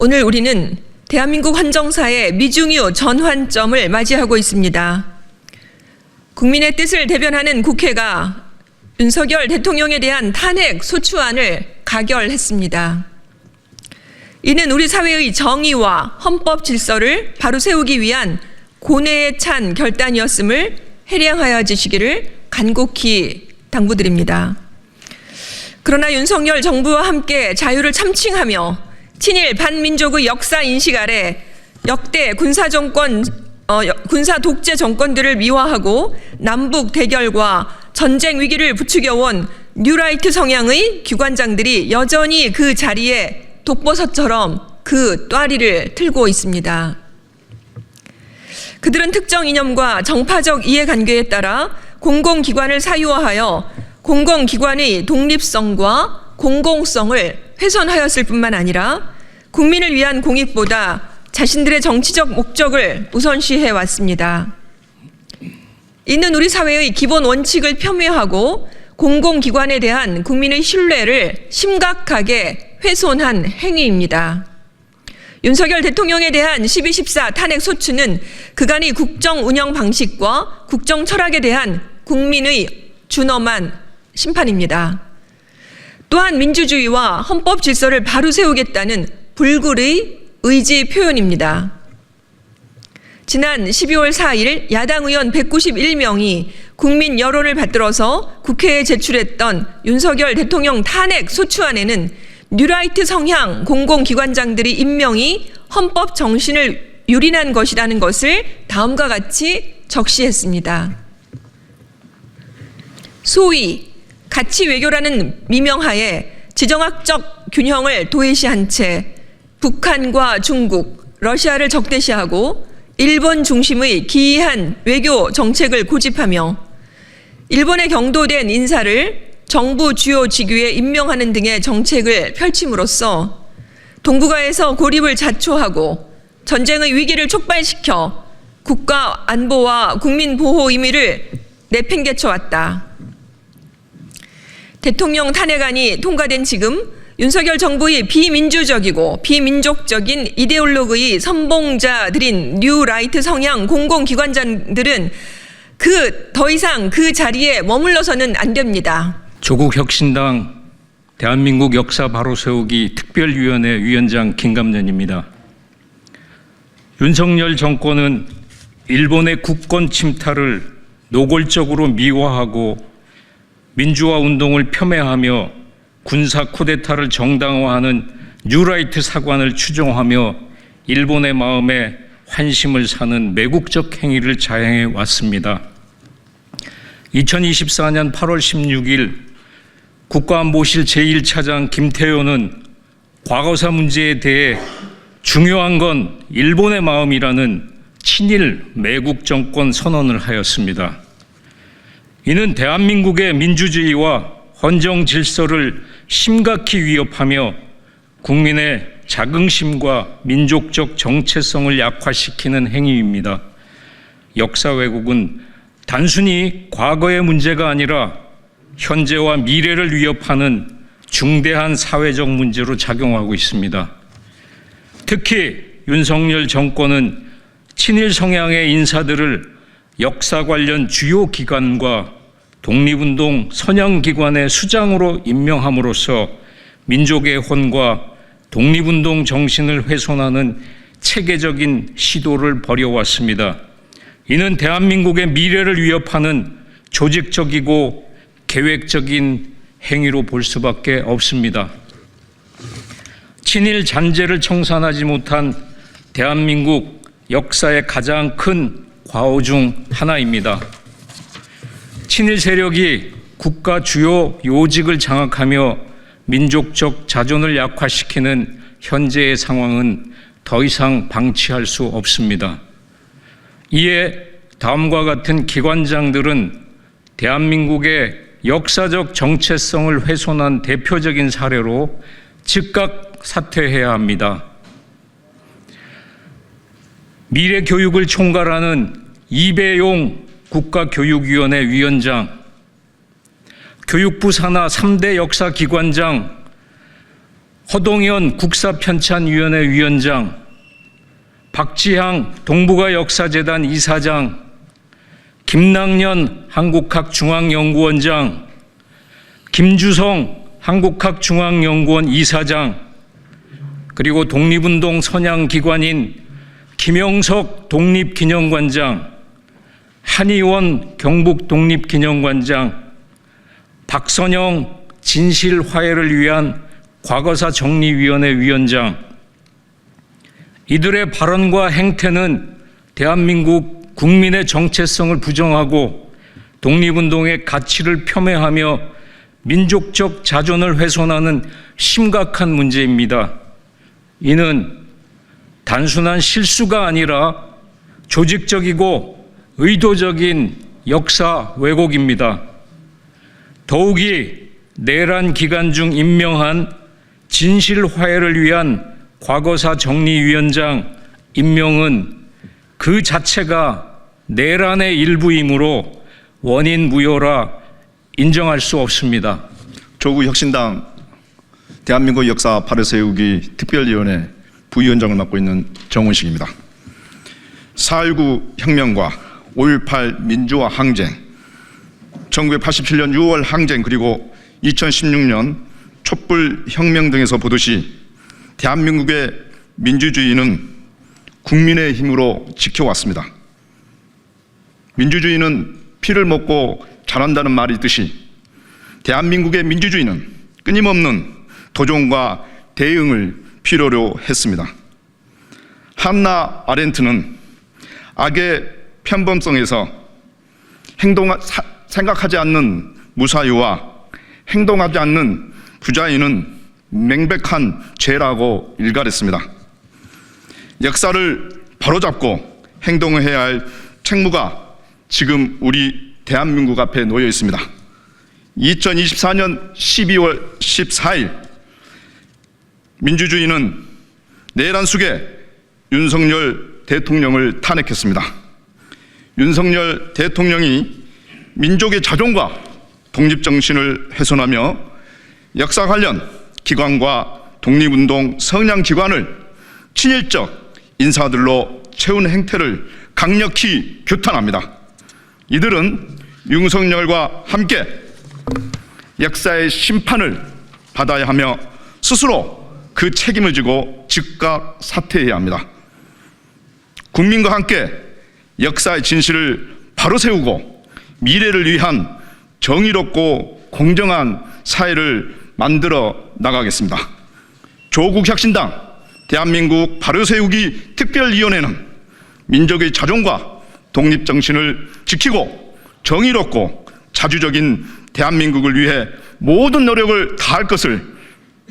오늘 우리는 대한민국 헌정사의 미중유 전환점을 맞이하고 있습니다. 국민의 뜻을 대변하는 국회가 윤석열 대통령에 대한 탄핵 소추안을 가결했습니다. 이는 우리 사회의 정의와 헌법 질서를 바로 세우기 위한 고뇌에 찬 결단이었음을 해량하여 주시기를 간곡히 당부드립니다. 그러나 윤석열 정부와 함께 자유를 참칭하며 친일 반민족의 역사 인식 아래 역대 군사 독재 정권들을 미화하고 남북 대결과 전쟁 위기를 부추겨온 뉴라이트 성향의 기관장들이 여전히 그 자리에 독버섯처럼 그 또아리를 틀고 있습니다. 그들은 특정 이념과 정파적 이해관계에 따라 공공기관을 사유화하여 공공기관의 독립성과 공공성을 훼손하였을 뿐만 아니라 국민을 위한 공익보다 자신들의 정치적 목적을 우선시해 왔습니다. 이는 우리 사회의 기본 원칙을 폄훼하고 공공기관에 대한 국민의 신뢰를 심각하게 훼손한 행위입니다. 윤석열 대통령에 대한 12.14 탄핵 소추는 그간의 국정 운영 방식과 국정 철학에 대한 국민의 준엄한 심판입니다. 또한 민주주의와 헌법 질서를 바로 세우겠다는 불굴의 의지 표현입니다. 지난 12월 4일 야당 의원 191명이 국민 여론을 받들어서 국회에 제출했던 윤석열 대통령 탄핵 소추안에는 뉴라이트 성향 공공기관장들의 임명이 헌법 정신을 유린한 것이라는 것을 다음과 같이 적시했습니다. 소위 가치 외교라는 미명하에 지정학적 균형을 도외시한 채 북한과 중국, 러시아를 적대시하고 일본 중심의 기이한 외교 정책을 고집하며 일본에 경도된 인사를 정부 주요 직위에 임명하는 등의 정책을 펼침으로써 동북아에서 고립을 자초하고 전쟁의 위기를 촉발시켜 국가 안보와 국민 보호 의미를 내팽개쳐왔다. 대통령 탄핵안이 통과된 지금 윤석열 정부의 비민주적이고 비민족적인 이데올로기의 선봉자들인 뉴라이트 성향 공공기관장들은 더 이상 그 자리에 머물러서는 안 됩니다. 조국혁신당 대한민국 역사 바로 세우기 특별위원회 위원장 김감년입니다. 윤석열 정권은 일본의 국권 침탈을 노골적으로 미화하고 민주화 운동을 폄훼하며 군사 쿠데타를 정당화하는 뉴라이트 사관을 추종하며 일본의 마음에 환심을 사는 매국적 행위를 자행해 왔습니다. 2024년 8월 16일 국가안보실 제1차장 김태효는 과거사 문제에 대해 중요한 건 일본의 마음이라는 친일 매국 정권 선언을 하였습니다. 이는 대한민국의 민주주의와 헌정 질서를 심각히 위협하며 국민의 자긍심과 민족적 정체성을 약화시키는 행위입니다. 역사 왜곡은 단순히 과거의 문제가 아니라 현재와 미래를 위협하는 중대한 사회적 문제로 작용하고 있습니다. 특히 윤석열 정권은 친일 성향의 인사들을 역사 관련 주요 기관과 독립운동 선양기관의 수장으로 임명함으로써 민족의 혼과 독립운동 정신을 훼손하는 체계적인 시도를 벌여왔습니다. 이는 대한민국의 미래를 위협하는 조직적이고 계획적인 행위로 볼 수밖에 없습니다. 친일 잔재를 청산하지 못한 대한민국 역사의 가장 큰 과오 중 하나입니다. 친일 세력이 국가 주요 요직을 장악하며 민족적 자존을 약화시키는 현재의 상황은 더 이상 방치할 수 없습니다. 이에 다음과 같은 기관장들은 대한민국의 역사적 정체성을 훼손한 대표적인 사례로 즉각 사퇴해야 합니다. 미래교육을 총괄하는 이배용 국가교육위원회 위원장, 교육부 산하 3대 역사기관장 허동현 국사편찬위원회 위원장, 박지향 동북아 역사재단 이사장, 김낙년 한국학중앙연구원장, 김주성 한국학중앙연구원 이사장, 그리고 독립운동 선양기관인 김영석 독립기념관장, 한의원 경북독립기념관장, 박선영 진실화해를 위한 과거사 정리위원회 위원장, 이들의 발언과 행태는 대한민국 국민의 정체성을 부정하고 독립운동의 가치를 폄훼하며 민족적 자존을 훼손하는 심각한 문제입니다. 이는 단순한 실수가 아니라 조직적이고 의도적인 역사 왜곡입니다. 더욱이 내란 기간 중 임명한 진실화해를 위한 과거사 정리위원장 임명은 그 자체가 내란의 일부이므로 원인 무효라 인정할 수 없습니다. 조국 혁신당 대한민국 역사 바로 세우기 특별위원회 부위원장을 맡고 있는 정훈식입니다. 4.19 혁명과 5.18 민주화 항쟁, 1987년 6월 항쟁, 그리고 2016년 촛불 혁명 등에서 보듯이 대한민국의 민주주의는 국민의 힘으로 지켜왔습니다. 민주주의는 피를 먹고 자란다는 말이 있듯이 대한민국의 민주주의는 끊임없는 도전과 대응을 필요로 했습니다. 한나 아렌트는 악의 편범성에서 생각하지 않는 무사유와 행동하지 않는 부자유는 명백한 죄라고 일갈했습니다. 역사를 바로잡고 행동해야 할 책무가 지금 우리 대한민국 앞에 놓여 있습니다. 2024년 12월 14일 민주주의는 내란 속에 윤석열 대통령을 탄핵했습니다. 윤석열 대통령이 민족의 자존과 독립정신을 훼손하며 역사 관련 기관과 독립운동 성향기관을 친일적 인사들로 채운 행태를 강력히 규탄합니다. 이들은 윤석열과 함께 역사의 심판을 받아야 하며 스스로 그 책임을 지고 즉각 사퇴해야 합니다. 국민과 함께 역사의 진실을 바로 세우고 미래를 위한 정의롭고 공정한 사회를 만들어 나가겠습니다. 조국 혁신당 대한민국 바로세우기 특별위원회는 민족의 자존과 독립정신을 지키고 정의롭고 자주적인 대한민국을 위해 모든 노력을 다할 것을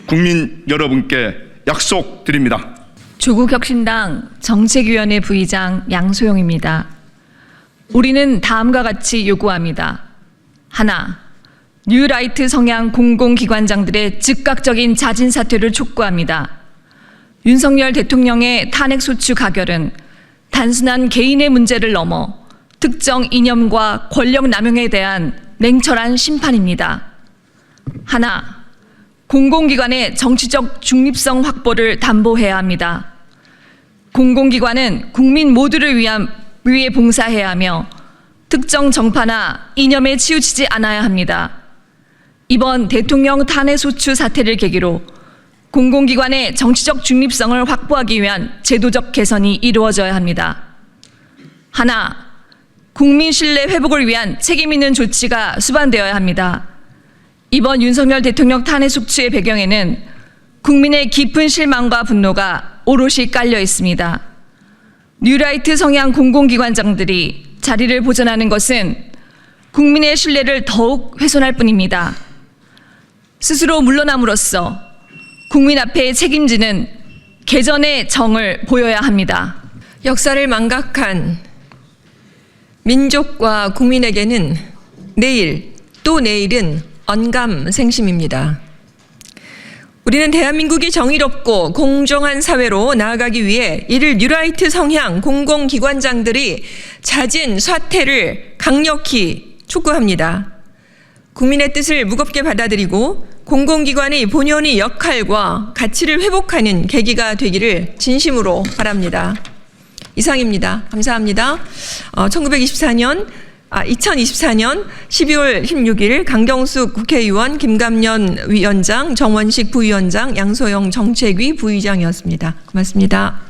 국민 여러분께 약속드립니다. 조국혁신당 정책위원회 부의장 양소영입니다. 우리는 다음과 같이 요구합니다. 하나, 뉴라이트 성향 공공기관장들의 즉각적인 자진 사퇴를 촉구합니다. 윤석열 대통령의 탄핵소추 가결은 단순한 개인의 문제를 넘어 특정 이념과 권력 남용에 대한 냉철한 심판입니다. 하나, 공공기관의 정치적 중립성 확보를 담보해야 합니다. 공공기관은 국민 모두를 위해 봉사해야 하며 특정 정파나 이념에 치우치지 않아야 합니다. 이번 대통령 탄핵소추 사태를 계기로 공공기관의 정치적 중립성을 확보하기 위한 제도적 개선이 이루어져야 합니다. 하나, 국민 신뢰 회복을 위한 책임 있는 조치가 수반되어야 합니다. 이번 윤석열 대통령 탄핵소추의 배경에는 국민의 깊은 실망과 분노가 오롯이 깔려 있습니다. 뉴라이트 성향 공공기관장들이 자리를 보전하는 것은 국민의 신뢰를 더욱 훼손할 뿐입니다. 스스로 물러남으로써 국민 앞에 책임지는 개전의 정을 보여야 합니다. 역사를 망각한 민족과 국민에게는 내일 또 내일은 언감생심입니다. 우리는 대한민국이 정의롭고 공정한 사회로 나아가기 위해 이를 뉴라이트 성향 공공기관장들이 자진 사퇴를 강력히 촉구합니다. 국민의 뜻을 무겁게 받아들이고 공공기관의 본연의 역할과 가치를 회복하는 계기가 되기를 진심으로 바랍니다. 이상입니다. 감사합니다. 2024년 12월 16일 강경숙 국회의원, 김감년 위원장, 정원식 부위원장, 양소영 정책위 부의장이었습니다. 고맙습니다.